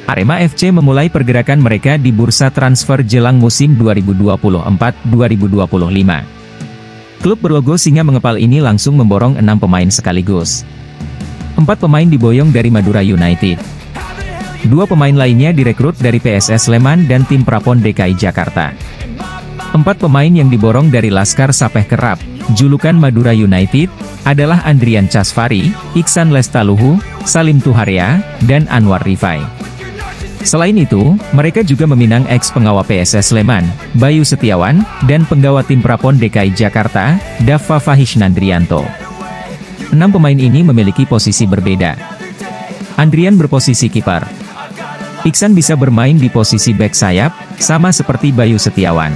Arema FC memulai pergerakan mereka di bursa transfer jelang musim 2024-2025. Klub berlogo singa mengepal ini langsung memborong 6 pemain sekaligus. 4 pemain diboyong dari Madura United. 2 pemain lainnya direkrut dari PSS Sleman dan tim Prapon DKI Jakarta. 4 pemain yang diborong dari Laskar Sapeh Kerap, julukan Madura United, adalah Andrian Chasfari, Iksan Lestaluhu, Salim Tuharia, dan Anwar Rifai. Selain itu, mereka juga meminang ex-penggawa PSS Sleman, Bayu Setiawan, dan penggawa tim Prapon DKI Jakarta, Dava Fahish Nandrianto. 6 pemain ini memiliki posisi berbeda. Andrian berposisi kiper. Iksan bisa bermain di posisi bek sayap, sama seperti Bayu Setiawan.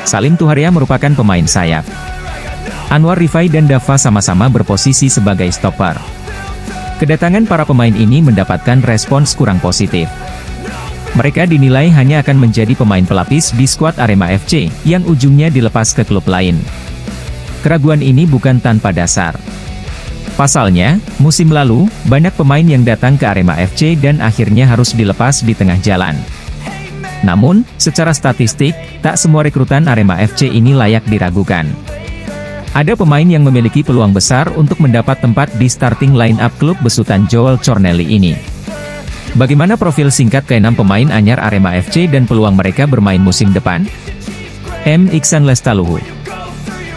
Salim Tuharia merupakan pemain sayap. Anwar Rifai dan Dava sama-sama berposisi sebagai stopper. Kedatangan para pemain ini mendapatkan respons kurang positif. Mereka dinilai hanya akan menjadi pemain pelapis di skuad Arema FC, yang ujungnya dilepas ke klub lain. Keraguan ini bukan tanpa dasar. Pasalnya, musim lalu, banyak pemain yang datang ke Arema FC dan akhirnya harus dilepas di tengah jalan. Namun, secara statistik, tak semua rekrutan Arema FC ini layak diragukan. Ada pemain yang memiliki peluang besar untuk mendapat tempat di starting line-up klub besutan Joel Corneli ini. Bagaimana profil singkat ke-6 pemain anyar Arema FC dan peluang mereka bermain musim depan? M. Iksan Lestaluhu.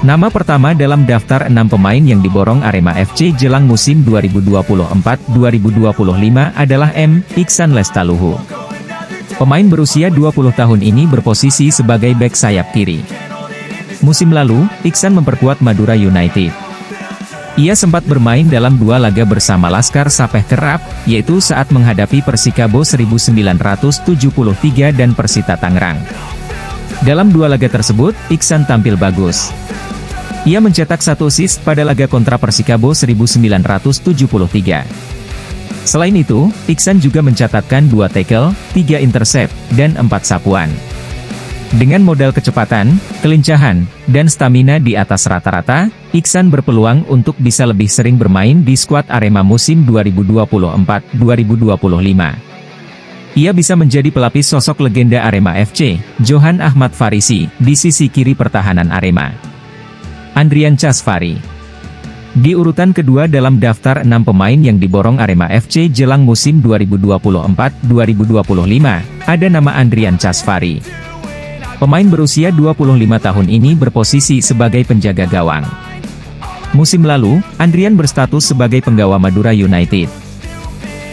Nama pertama dalam daftar 6 pemain yang diborong Arema FC jelang musim 2024-2025 adalah M. Iksan Lestaluhu. Pemain berusia 20 tahun ini berposisi sebagai bek sayap kiri. Musim lalu, Iksan memperkuat Madura United. Ia sempat bermain dalam 2 laga bersama Laskar Sapeh Kerap, yaitu saat menghadapi Persikabo 1973 dan Persita Tangerang. Dalam 2 laga tersebut, Iksan tampil bagus. Ia mencetak 1 assist pada laga kontra Persikabo 1973. Selain itu, Iksan juga mencatatkan 2 tackle, 3 intercept, dan 4 sapuan. Dengan modal kecepatan, kelincahan, dan stamina di atas rata-rata, Iksan berpeluang untuk bisa lebih sering bermain di skuad Arema musim 2024-2025. Ia bisa menjadi pelapis sosok legenda Arema FC, Johan Ahmad Farisi, di sisi kiri pertahanan Arema. Andrian Chasfari. Di urutan kedua dalam daftar 6 pemain yang diborong Arema FC jelang musim 2024-2025, ada nama Andrian Chasfari. Pemain berusia 25 tahun ini berposisi sebagai penjaga gawang. Musim lalu, Andrian berstatus sebagai penggawa Madura United.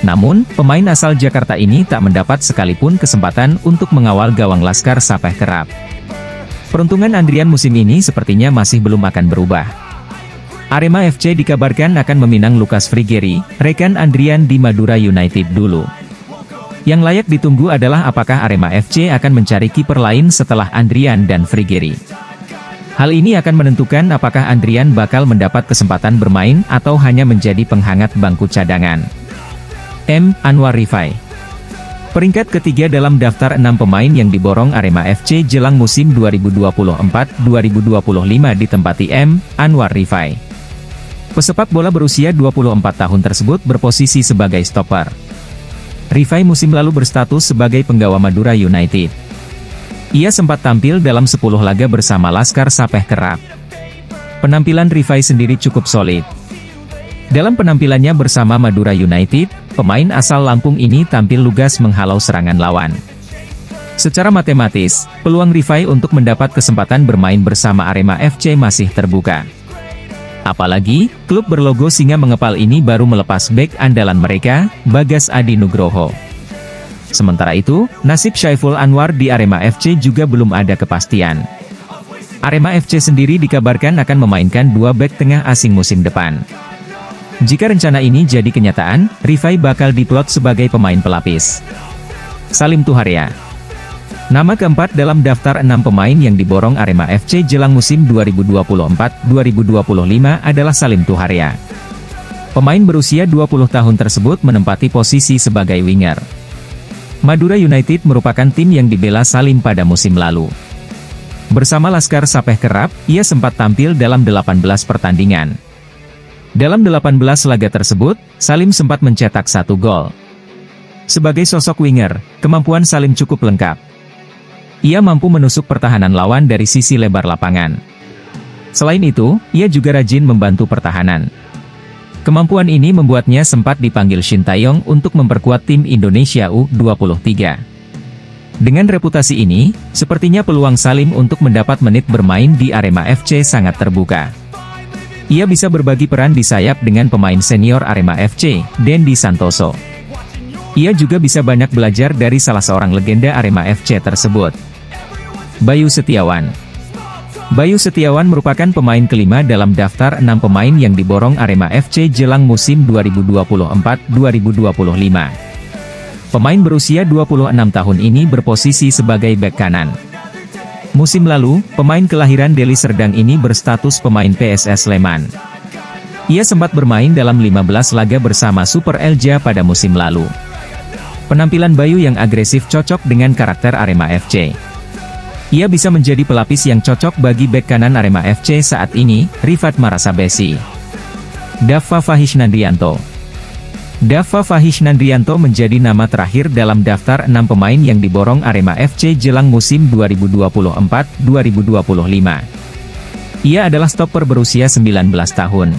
Namun, pemain asal Jakarta ini tak mendapat sekalipun kesempatan untuk mengawal gawang Laskar Sapeh Kerap. Peruntungan Andrian musim ini sepertinya masih belum akan berubah. Arema FC dikabarkan akan meminang Lucas Frigeri, rekan Andrian di Madura United dulu. Yang layak ditunggu adalah apakah Arema FC akan mencari kiper lain setelah Andrian dan Frigeri. Hal ini akan menentukan apakah Andrian bakal mendapat kesempatan bermain atau hanya menjadi penghangat bangku cadangan. M. Anwar Rifai. Peringkat ketiga dalam daftar 6 pemain yang diborong Arema FC jelang musim 2024-2025 ditempati M. Anwar Rifai. Pesepak bola berusia 24 tahun tersebut berposisi sebagai stopper. Rifai musim lalu berstatus sebagai penggawa Madura United. Ia sempat tampil dalam 10 laga bersama Laskar Sapeh Kerap. Penampilan Rifai sendiri cukup solid. Dalam penampilannya bersama Madura United, pemain asal Lampung ini tampil lugas menghalau serangan lawan. Secara matematis, peluang Rifai untuk mendapat kesempatan bermain bersama Arema FC masih terbuka. Apalagi, klub berlogo singa mengepal ini baru melepas bek andalan mereka, Bagas Adi Nugroho. Sementara itu, nasib Syaiful Anwar di Arema FC juga belum ada kepastian. Arema FC sendiri dikabarkan akan memainkan 2 bek tengah asing musim depan. Jika rencana ini jadi kenyataan, Rifai bakal diplot sebagai pemain pelapis. Salim Tuharia. Nama keempat dalam daftar 6 pemain yang diborong Arema FC jelang musim 2024-2025 adalah Salim Tuharia. Pemain berusia 20 tahun tersebut menempati posisi sebagai winger. Madura United merupakan tim yang dibela Salim pada musim lalu. Bersama Laskar Sapeh Kerap, ia sempat tampil dalam 18 pertandingan. Dalam 18 laga tersebut, Salim sempat mencetak 1 gol. Sebagai sosok winger, kemampuan Salim cukup lengkap. Ia mampu menusuk pertahanan lawan dari sisi lebar lapangan. Selain itu, ia juga rajin membantu pertahanan. Kemampuan ini membuatnya sempat dipanggil Shin Taeyong untuk memperkuat tim Indonesia U23. Dengan reputasi ini, sepertinya peluang Salim untuk mendapat menit bermain di Arema FC sangat terbuka. Ia bisa berbagi peran di sayap dengan pemain senior Arema FC, Dendi Santoso. Ia juga bisa banyak belajar dari salah seorang legenda Arema FC tersebut, Bayu Setiawan. Bayu Setiawan merupakan pemain kelima dalam daftar 6 pemain yang diborong Arema FC jelang musim 2024-2025. Pemain berusia 26 tahun ini berposisi sebagai bek kanan. Musim lalu, pemain kelahiran Deli Serdang ini berstatus pemain PSS Sleman. Ia sempat bermain dalam 15 laga bersama Super Elja pada musim lalu. Penampilan Bayu yang agresif cocok dengan karakter Arema FC. Ia bisa menjadi pelapis yang cocok bagi bek kanan Arema FC saat ini, Rifat Marasabesi. Dava Fahisnandrianto. Dava Fahisnandrianto menjadi nama terakhir dalam daftar 6 pemain yang diborong Arema FC jelang musim 2024-2025. Ia adalah stopper berusia 19 tahun.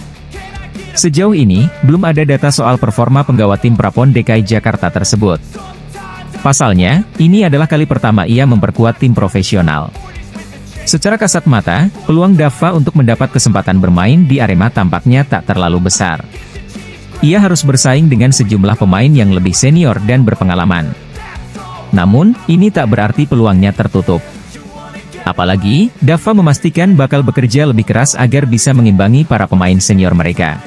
Sejauh ini, belum ada data soal performa penggawa tim Prapon DKI Jakarta tersebut. Pasalnya, ini adalah kali pertama ia memperkuat tim profesional. Secara kasat mata, peluang Dava untuk mendapat kesempatan bermain di Arema tampaknya tak terlalu besar. Ia harus bersaing dengan sejumlah pemain yang lebih senior dan berpengalaman. Namun, ini tak berarti peluangnya tertutup. Apalagi, Dava memastikan bakal bekerja lebih keras agar bisa mengimbangi para pemain senior mereka.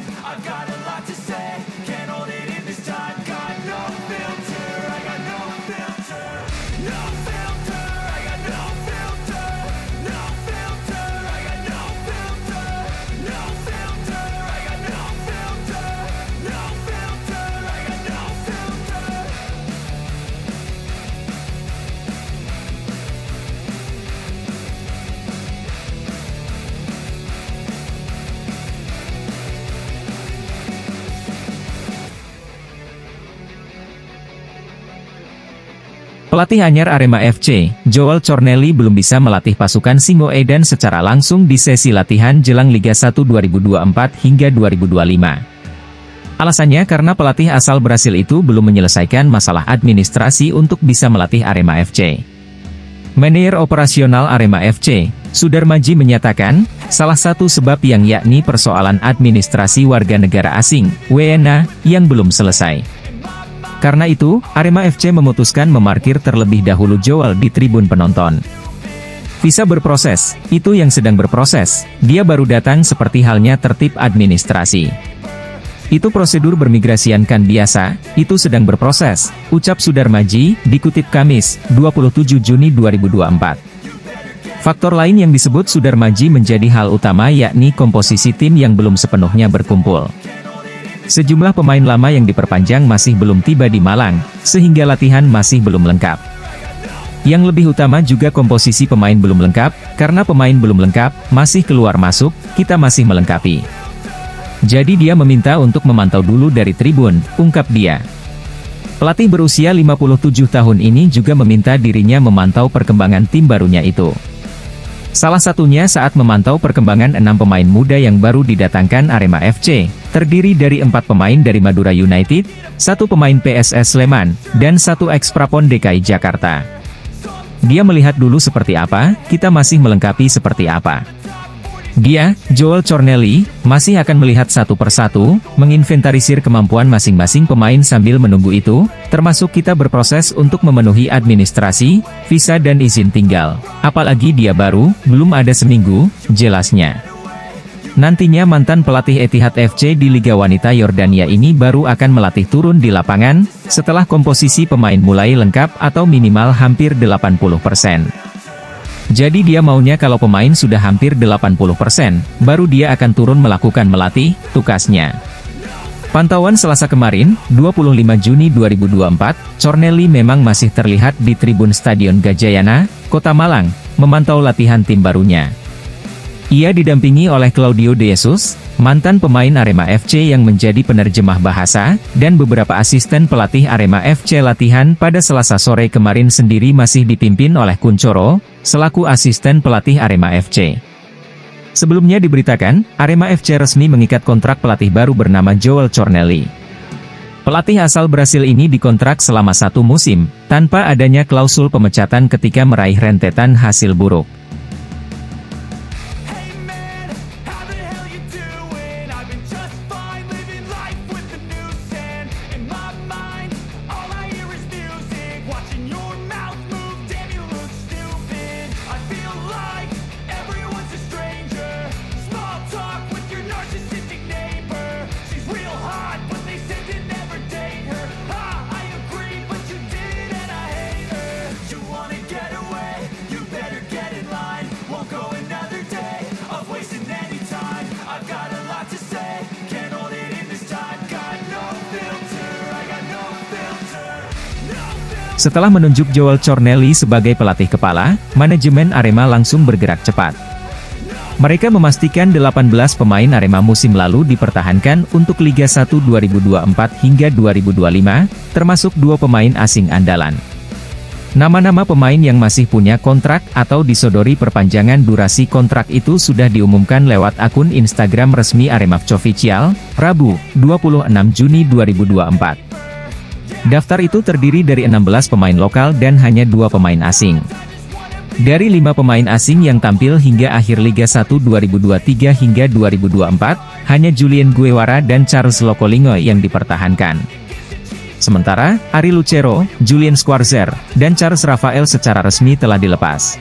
Pelatih anyar Arema FC, Joel Corneli belum bisa melatih pasukan Singo Edan secara langsung di sesi latihan jelang Liga 1 2024 hingga 2025. Alasannya karena pelatih asal Brasil itu belum menyelesaikan masalah administrasi untuk bisa melatih Arema FC. Manajer operasional Arema FC, Sudarmaji menyatakan, salah satu sebab yang yakni persoalan administrasi warga negara asing, WNA, yang belum selesai. Karena itu, Arema FC memutuskan memarkir terlebih dahulu Joel di tribun penonton. Visa berproses, itu yang sedang berproses, dia baru datang seperti halnya tertib administrasi. Itu prosedur bermigrasian kan biasa, itu sedang berproses, ucap Sudarmaji, dikutip Kamis, 27 Juni 2024. Faktor lain yang disebut Sudarmaji menjadi hal utama yakni komposisi tim yang belum sepenuhnya berkumpul. Sejumlah pemain lama yang diperpanjang masih belum tiba di Malang, sehingga latihan masih belum lengkap. Yang lebih utama juga komposisi pemain belum lengkap, karena pemain belum lengkap, masih keluar masuk, kita masih melengkapi. Jadi dia meminta untuk memantau dulu dari tribun, ungkap dia. Pelatih berusia 57 tahun ini juga meminta dirinya memantau perkembangan tim barunya itu. Salah satunya saat memantau perkembangan 6 pemain muda yang baru didatangkan Arema FC, terdiri dari 4 pemain dari Madura United, 1 pemain PSS Sleman, dan 1 ex-Prapon DKI Jakarta. Dia melihat dulu seperti apa, kita masih melengkapi seperti apa. Dia, Joel Corneli, masih akan melihat satu persatu, menginventarisir kemampuan masing-masing pemain sambil menunggu itu, termasuk kita berproses untuk memenuhi administrasi, visa dan izin tinggal. Apalagi dia baru, belum ada seminggu, jelasnya. Nantinya mantan pelatih Etihad FC di Liga Wanita Yordania ini baru akan melatih turun di lapangan, setelah komposisi pemain mulai lengkap atau minimal hampir 80%. Jadi dia maunya kalau pemain sudah hampir 80%, baru dia akan turun melakukan melatih, tukasnya. Pantauan Selasa kemarin, 25 Juni 2024, Corneli memang masih terlihat di tribun Stadion Gajayana, Kota Malang, memantau latihan tim barunya. Ia didampingi oleh Claudio De Jesus, mantan pemain Arema FC yang menjadi penerjemah bahasa, dan beberapa asisten pelatih Arema FC. Latihan pada Selasa sore kemarin sendiri masih dipimpin oleh Kuncoro, selaku asisten pelatih Arema FC. Sebelumnya diberitakan, Arema FC resmi mengikat kontrak pelatih baru bernama Joel Cornelli. Pelatih asal Brasil ini dikontrak selama 1 musim, tanpa adanya klausul pemecatan ketika meraih rentetan hasil buruk. Setelah menunjuk Joel Cornelli sebagai pelatih kepala, manajemen Arema langsung bergerak cepat. Mereka memastikan 18 pemain Arema musim lalu dipertahankan untuk Liga 1 2024 hingga 2025, termasuk 2 pemain asing andalan. Nama-nama pemain yang masih punya kontrak atau disodori perpanjangan durasi kontrak itu sudah diumumkan lewat akun Instagram resmi Arema Official, Rabu, 26 Juni 2024. Daftar itu terdiri dari 16 pemain lokal dan hanya 2 pemain asing. Dari 5 pemain asing yang tampil hingga akhir Liga 1 2023 hingga 2024, hanya Julian Guevara dan Charles Locolingo yang dipertahankan. Sementara, Ari Lucero, Julian Schwarzer, dan Charles Rafael secara resmi telah dilepas.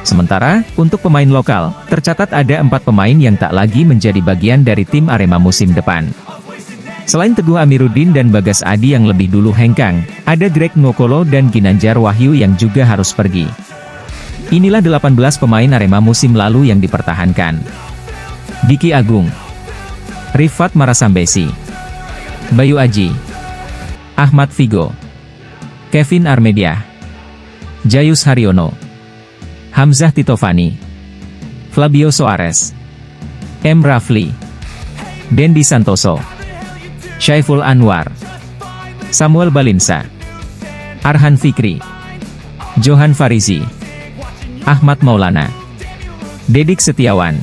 Sementara, untuk pemain lokal, tercatat ada 4 pemain yang tak lagi menjadi bagian dari tim Arema musim depan. Selain Teguh Amiruddin dan Bagas Adi yang lebih dulu hengkang, ada Greg Ngokolo dan Ginanjar Wahyu yang juga harus pergi. Inilah 18 pemain Arema musim lalu yang dipertahankan. Diki Agung, Rifat Marasambesi, Bayu Aji, Ahmad Figo, Kevin Armedia, Jayus Haryono, Hamzah Titovani, Flavio Soares, M. Rafli, Dendi Santoso, Syaiful Anwar, Samuel Balinsa, Arhan Fikri, Johan Farizi, Ahmad Maulana, Dedik Setiawan,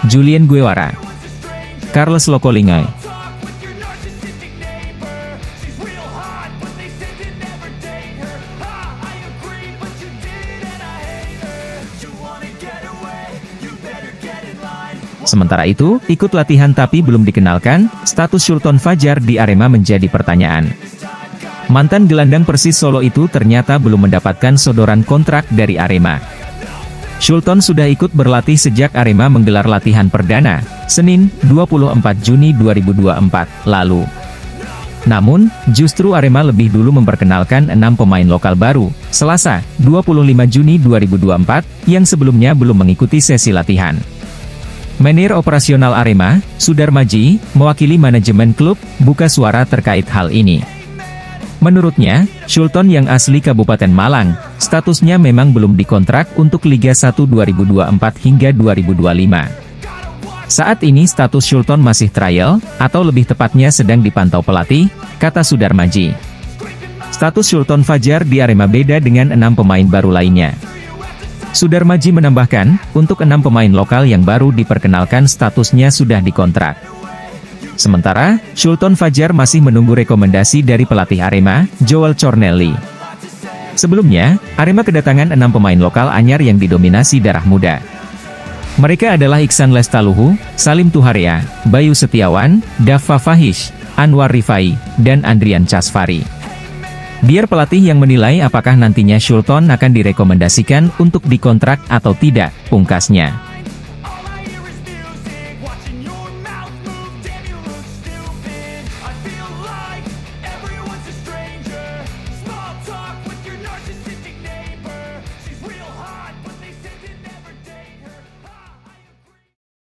Julian Guevara, Carlos Locolingo. Sementara itu, ikut latihan tapi belum dikenalkan, status Sultan Fajar di Arema menjadi pertanyaan. Mantan gelandang Persis Solo itu ternyata belum mendapatkan sodoran kontrak dari Arema. Sultan sudah ikut berlatih sejak Arema menggelar latihan perdana, Senin, 24 Juni 2024, lalu. Namun, justru Arema lebih dulu memperkenalkan 6 pemain lokal baru, Selasa, 25 Juni 2024, yang sebelumnya belum mengikuti sesi latihan. Manajer operasional Arema, Sudar Maji, mewakili manajemen klub, buka suara terkait hal ini. Menurutnya, Sultan yang asli Kabupaten Malang, statusnya memang belum dikontrak untuk Liga 1 2024 hingga 2025. Saat ini status Sultan masih trial, atau lebih tepatnya sedang dipantau pelatih, kata Sudar Maji. Status Sultan Fajar di Arema beda dengan 6 pemain baru lainnya. Sudar Maji menambahkan, untuk 6 pemain lokal yang baru diperkenalkan statusnya sudah dikontrak. Sementara, Sultan Fajar masih menunggu rekomendasi dari pelatih Arema, Joel Cornelli. Sebelumnya, Arema kedatangan 6 pemain lokal anyar yang didominasi darah muda. Mereka adalah Iksan Lestaluhu, Salim Tuharea, Bayu Setiawan, Dava Fahish, Anwar Rifai, dan Andrian Casfari. Biar pelatih yang menilai apakah nantinya Sultan akan direkomendasikan untuk dikontrak atau tidak, pungkasnya.